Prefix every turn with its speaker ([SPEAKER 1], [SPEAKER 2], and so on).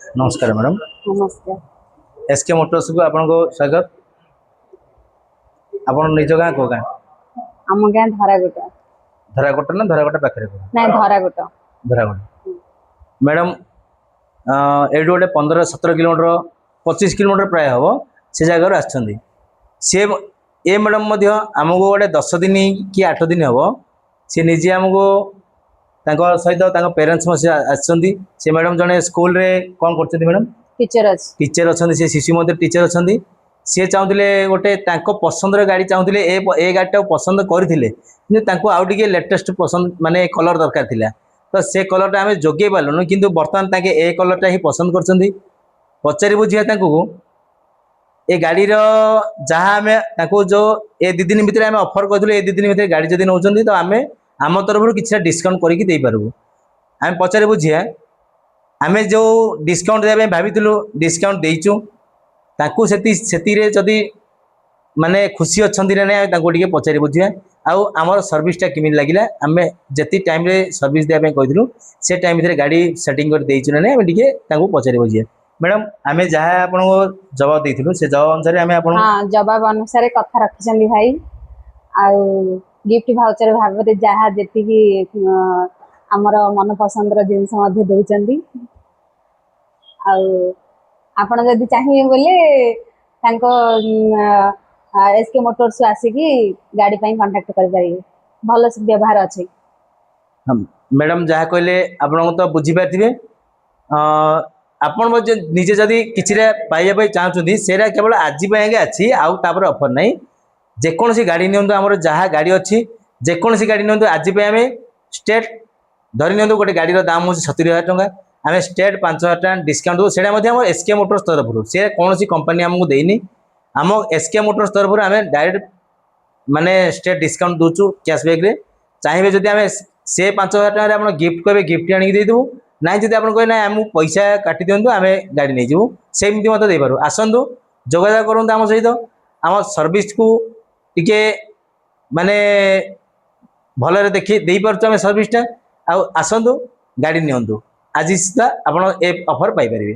[SPEAKER 1] नमस्कार मैडम।
[SPEAKER 2] नमस्कार।
[SPEAKER 1] SK Motors को आपको स्वागत। आपण निज गाँ को गाँ
[SPEAKER 2] आम गाँ धरागोटा।
[SPEAKER 1] धराकोटा ना धराकोटा पाखे
[SPEAKER 2] ना धरागोटा।
[SPEAKER 1] धराकोटा मैडम एडु गोटे 15-17 किलोमीटर 25 किलोमीटर प्राय हम से जगह आसछन्ती सी ए मैडम आमको गोटे 10 दिन कि 8 दिन हम सी निजे आमको सहित पेरेन्ट्स आसछन्ती। से मैडम जड़े स्कूल रे कौन करछन्ती मैडम टीचर अच्छा से शिशु मध्य टीचर अच्छा सी चाहूले गोटे पसंद गाड़ी चाहूले ए गाड़ी पसंद करते आउ टे लेटेस्ट पसंद माने कलर दरकार थिला तो से कलर आम जोगे पार्लुन कि बर्तमान ताके ए कलरटा ही पसंद कर पचारि बुझिया ए गाड़ी जहाँ आम जो ए 2 दिन भितर आम ऑफर करूँ ए 2 दिन भितर गाड़ी जब नौ तो आम आम तरफ किसी डिस्काउंट करके पारबू आम पचारि बुझिया आम जो डिस्काउंट देवाई भाविलु डिस्काउंट देचु ताकू से जदि माने खुशी अच्छा ना टे पचारि बुझिया आउ आमर सर्विसटा किमी लगे आम जी टाइम सर्विस देवाई कहूँ से टाइम भितर गाड़ी सेटिंग कर देचु ना आम टे पचारि बुझिया मैडम आम जहाँ आपको जवाब देलु से जवाब अनुसार आम
[SPEAKER 2] जवाब अनुसार कथा रखिछन्ती भाई आउ गिफ्ट भाउचर भाव जहाँ जी आमर मन पसंद जिनस दौरान आपण जदि चाहिए बोले एसके मोटर्स आसिकी गाड़ी पाई कांटेक्ट कर पारिबे भल व्यवहार अच्छे।
[SPEAKER 1] मैडम जहाँ कहले आपन तो बुझी पारे आपण निजे जदि किसी पाइबा चाहते से केवल आज अच्छी आउ तापर ऑफर नहीं जेकोसी गाड़ी नि आम जहाँ गाड़ी अच्छी जेकोसी गाड़ी नि आज आम स्टेट धरी नि गोटे गाड़ी दाम हूँ 70,000 टंका आम स्टेट 5,000 टका डिस्काउंट दो से एसके मोटर्स तरफ से कौन सी कंपनी आमको देनी आम एसके मोटर्स तरफ आम डायरेक्ट माने स्टेट डिस्काउंट दूचु कैशबैक रे चाहिए जदि आम से 5,000 टका आप गिफ्ट कहे गिफ्ट आदेदेबू ना जब आप कहे ना आम पैसा काटी दिंतु आम गाड़ी नहीं जीवु सेमती मत दे पारू आसतु जोगाजोग करूँ आम सहित आम सर्विस को टिके माने भलरे देखी दे पार्छ आम सर्विसटा आसतु गाड़ी नियंतु आज सुधा आप ऑफर पाई परिबे।